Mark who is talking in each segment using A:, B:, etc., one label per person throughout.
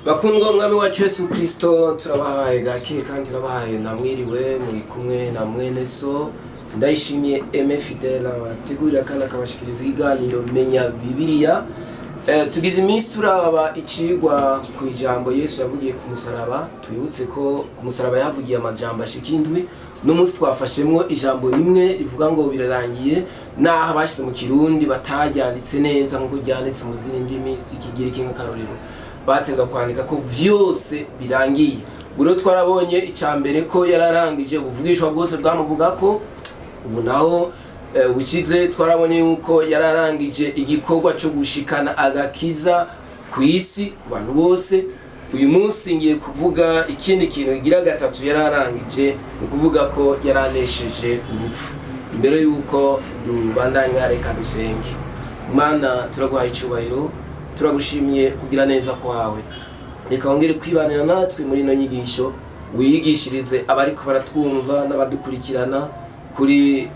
A: Bakundwa mwami wacu Yesu kristo, turabahaye gake kandi turabahaye namwiriwe muri kumwe na mwene so Ndayishimiye Aime Fidele bategurira kandi akabashikiriza ikiganiro menya bibiliya. Tugize iminsi turaba icigwa ku ijambo Yesu yavugiye ku musaraba. Twibutse ko ku musaraba yavugiye amajambo ashikindwi, no munsi twafashemwo ijambo rimwe rivuga ngo birarangiye, naho abashyize mu Kirundi bataryanditse neza nkuko ryanditse mu zindi ndimi z'Ikigiriki nk'akarorero, bateza kwandika ko vyose birangiye. Buro twarabonye icambere ko yararangije ubuvugishwa bwose bwamuvuga ko, ubu naho Igice twarabonye yuko yararangije igikorwa cyo gushikana agakiza ku isi ku bantu bose. Uyu munsi ngiye kuvuga ikindi kintu igira gatatu yararangije, ni kuvuga ko yaranesheje urupfu. Mbere yuko dubandanya reka dusenge. Mana, turaguhaye icyubahiro, turagushimiye kugira neza kwawe. Reka wongere kwibanira natwe muri ino nyigisho, wigishirize abariko baratwumva n'abadukurikirana kuri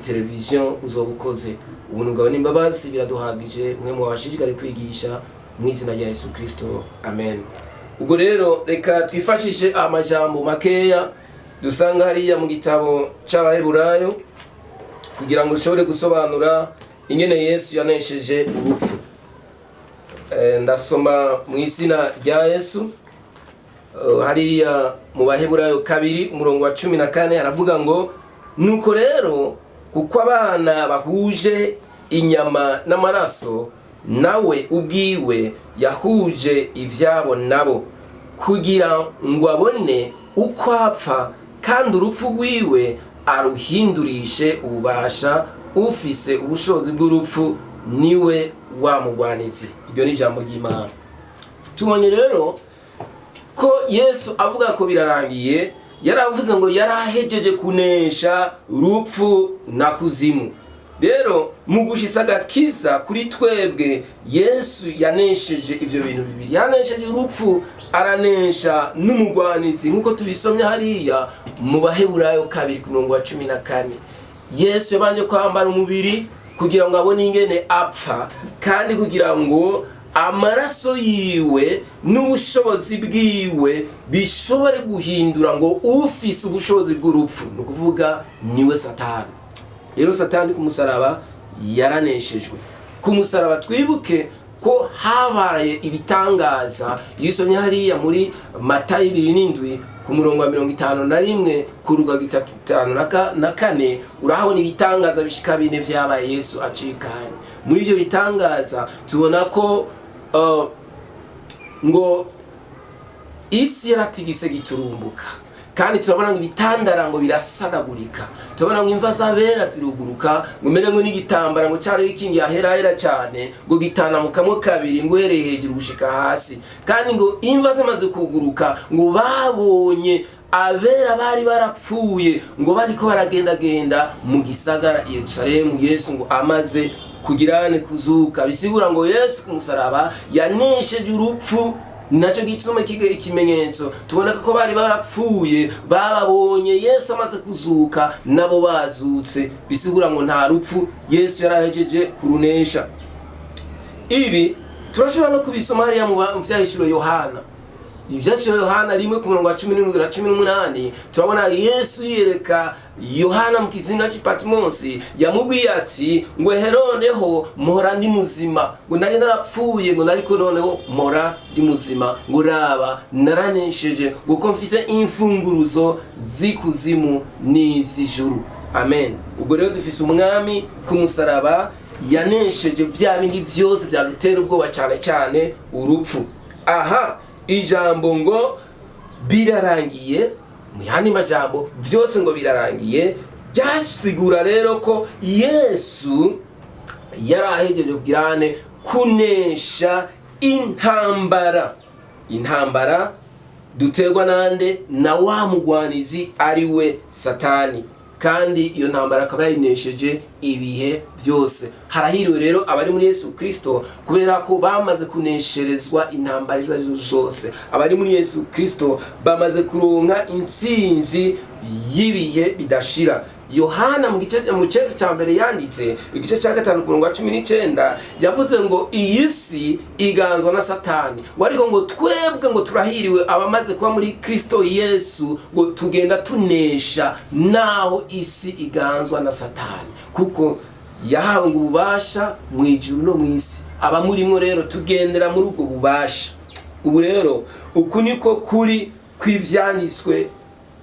A: televiziyo uzobukoze. Ubuntu bwawe n'imbabazi biraduhagije, mwe mu bashishikare kwigisha mu izina rya Yesu Kristo, amen. Ubwo rero reka twifashishe amajambo makeya dusanga hariya mu gitabo c'Abaheburayo kugira ngo ushobore gusobanura ingene Yesu yanesheje urupfu. Ndasoma mu izina rya Yesu hariya mu Baheburayo 2 umurongo wa 14 haravuga ngo, nuko rero kuko abana bahuje inyama n'amaraso, nawe ubwiwe yahuje ivyabo nabo, kugira ngo abone uko apfa kandi urupfu rwiwe aruhindurishe ububasha ufise ubushobozi bw'urupfu, niwe wamugwanize. Iryo ni ijambo ry'Imana. Tubonye rero ko Yesu avuga ko birarangiye, yaravuze ngo yarahejeje kunesha urupfu na kuzimu. Rero mu gushitsa agakiza kuri twebwe, Yesu yanesheje ivyo bintu bibiri. Yanesheje urupfu, aranesha n'umugwanizi, nkuko tubisomye hariya mu Baheburayo 2:14. Yesu yabanje kwambara umubiri kugira ngo abone ingene apfa, kandi kugira ngo amaraso yiwe n'ubushobozi bwiwe bishobore guhindura ngo ufise ubushobozi bw'urupfu, no kuvuga niwe satani. Rero satani ku musaraba yaraneshejwe. Ku musaraba twibuke ko habaye ibitangaza. Yisomye hariya muri Matayo 2:7 ku murongo wa 51 kuruga 34 urahabona ibitangaza bishika bine vyabaye Yesu acikanye. Muri ibyo bitangaza tubona ko ngo isi yaratigise giturumbuka, kandi turabona ngo ibitandara ngo birasadagurika, turabona ngo imva z'abera ziruguruka, ngo mere ngo n'igitambara ngo cyari ikingi ahera cyane ngo gitanamukamo kabiri ngo hereye hejuru gushika hasi. Kandi ngo imva zamaze kuguruka ngo babonye abera bari barapfuye ngo bariko baragendagenda mu gisagara Yerusalemu, Yesu ngo amaze kugirane kuzuka. Bisigura ngo Yesu ku musaraba yanesheje urupfu. Naco gituma ikimenyetso tubona ko bari barapfuye bababonye Yesu amaze kuzuka nabo bazutse. Bisigura ngo nta rupfu Yesu yarahejeje kurunesha. Ibi turashobora no kubisoma hariya mu vyahishuro Yohana. Ivyahishuro Yohana 1:17-18 turabona Yesu yereka Yohana mu kizinga c'Ipatimosi, yamubwiye ati ngo heroneho muhora ndi muzima, ngo nari narapfuye ngo nariko noneho mora ndi muzima, ngo raba naranesheje, ngo ko mfise imfunguruzo z'ikuzimu n'iz'ijuru. Amen. Ubwo rero dufise umwami ku musaraba yanesheje vya bindi vyose byadutera ubwoba cyane cyane urupfu. Aha ijambo ngo birarangiye, mu yandi majambo vyose ngo birarangiye, byasigura rero ko Yesu yarahejeje kugirane kunesha intambara. Intambara duterwa nande? Na wa mugwanizi ariwe satani, kandi iyo ntambara akaba yayinesheje ibihe byose. Harahiriwe rero abari muri Yesu Kristo, kubera ko bamaze kunesherezwa intambara izo zose. Abari muri Yesu Kristo bamaze kuronka intsinzi y'ibihe bidashira. Yohana mu cete cya mbere yanditse igice cya 5 ku murongo wa 19 yavuze ngo iyi si iganzwa na satani, ariko ngo twebwe ngo turahiriwe abamaze kuba muri Kristo Yesu, ngo tugenda tunesha naho isi iganzwa na satani, kuko yahawe ngo ububasha mu ijuru no mu isi. Abamurimo rero tugendera muri ubwo bubasha. Ubu rero uku niko kuri kw'ivyanditswe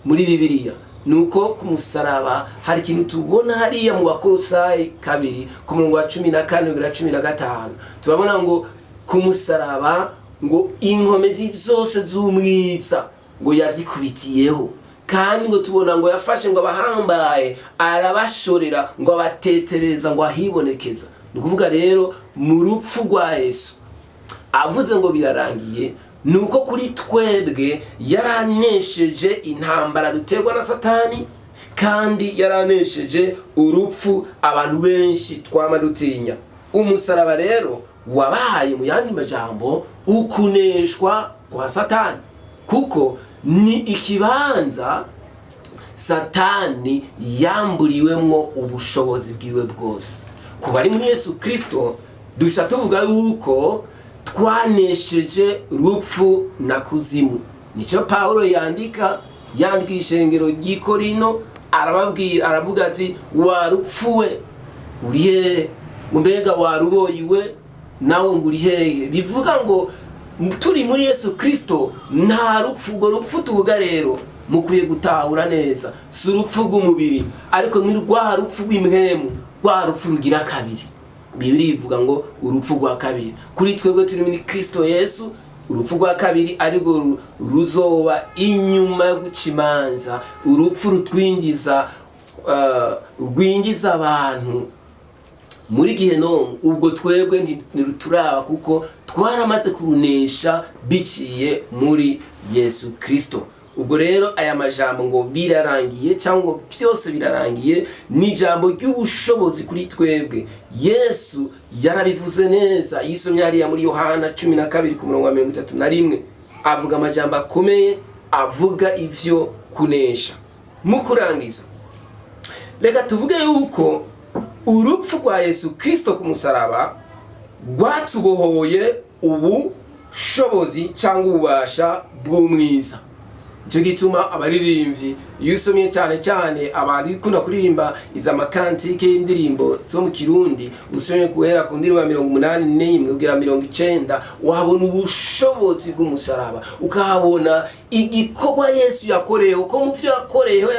A: muri bibiliya, nuko ku musaraba hari ikintu tubona hariya mu Bakolosayi 2 ku murongo wa 14-15 turabona ngo ku musaraba ngo inkomezi zose z'umwiza ngo yazikubitiyeho, kandi ngo tubona ngo yafashe ngo abahambaye arabashorera ngo abatetereza ngo ahibonekeza. Ni kuvuga rero mu rupfu rwa Yesu avuze ngo birarangiye, nuko kuri twebwe yaranesheje intambara duterwa na satani, kandi yaranesheje urupfu abantu benshi twama dutinya. Umusaraba rero wabaye mu yandi majambo ukuneshwa kwa satani, kuko ni ikibanza satani yamburiwemwo ubushobozi bwiwe bwose. Kuba ari muri Yesu Kristo dusha tuvuga yuko twanesheje rupfu na kuzimu. Nico Paulo yandika ishengero ry'Ikorino, aravuga ati warupfuwe urihe, mbega waruboyiwe nawe nguri hehe. Bivuga ngo turi muri Yesu Kristo nta rupfu. Ngo rupfu tuvuga rero mukwiye gutahura neza, si urupfu rw'umubiri, ariko ni rwa rupfu rw'imwemu, rwa rupfu rugira kabiri. Bibiliya ivuga ngo urupfu rwa kabiri. Kuri twebwe turi muri Kristo Yesu, urupfu rwa kabiri ariko ruzoba inyuma yo guca imanza, urupfu rwinjiza abantu muri gihenomu. Ubwo twebwe ntiruturaba kuko twaramaze kurunesha biciye muri Yesu Kristo. Ubwo rero aya majambo ngo birarangiye cyangwa byose birarangiye ni ijambo ry'ubushobozi kuri twebwe. Yesu yarabivuze neza, yisomye hariya muri Yohana 12 ku murongo wa 31 avuga amajambo akomeye, avuga ivyo kunesha. Mu kurangiza reka tuvuge yuko urupfu rwa Yesu Kristo ku musaraba rwatubohoye ubushobozi cyangwa ububasha bw'umwiza. Cyo gituma abaririmbyi iyo usomye cyane abari kuna kuririmba iza makantike y'indirimbo zo mu Kirundi, usomye guhera ku ndirimbo ya 81 kugera 90 wahabona ubushobozi bw'umusaraba, ukahabona igikorwa Yesu yakoreyeho, ko mu byo yakoreyeho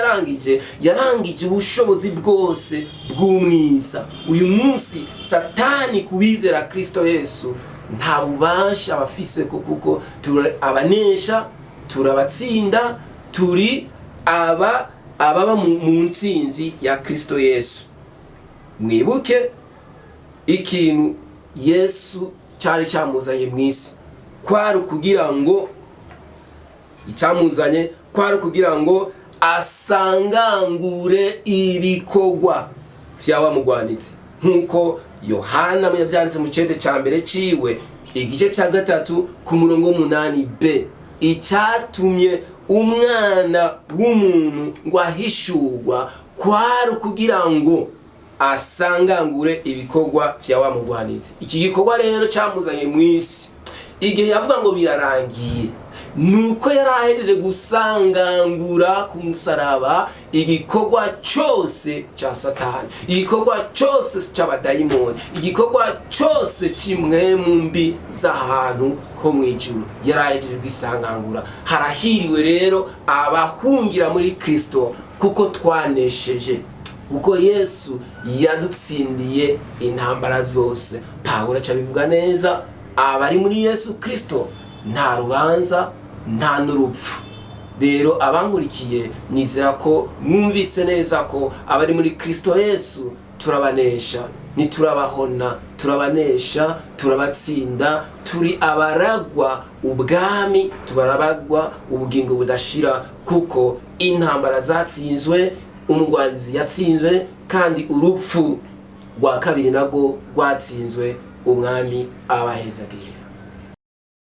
A: yarangije ubushobozi bwose bw'umwiza. Uyu munsi satani kubizera Kristo Yesu nta bubasha abafise, kuko abanesha, turabatsinda, turi ababa mu ntsinzi ya Kristo Yesu. Mwibuke ikintu Yesu cyari cyamuzanye mu isi, kwari kugira ngo icyamuzanye kwari kugira ngo asangangure ibikorwa by'abamugwanitse, nkuko Yohana yavyanditse mu cete cya mbere ciwe igice cya 3 ku murongo 8b. Icyatumye umwana w'umuntu ngo ahishurwa kwari kugira ngo asangangure ibikorwa by'abamugwanitse. Iki gikorwa rero cyamuzanye mu isi igihe yavuga ngo birarangiye, nuko yarahejeje gusangangura ku musaraba igikorwa cyose cya satani, igikorwa cyose cy'abadayimoni, igikorwa cyose cy'imwemu mbi z'ahantu ho mu ijuru. Yarahejeje gusangangura. Harahiriwe rero abahungira muri Kristo, kuko twanesheje, kuko Yesu yadutsindiye intambara zose. Paulo acabivuga neza, abari muri Yesu Kristo nta rubanza, nta n'urupfu. Rero abankurikiye nizera ko mwumvise neza ko abari muri Kristo Yesu turabanesha, niturabahona, turabanesha, turabatsinda, turi abaragwa ubwami, tubarabagwa ubugingo budashira, kuko intambara zatsinzwe, umugwanzi yatsinzwe, kandi urupfu rwa kabiri nago rwatsinzwe. Umwami abahezagire.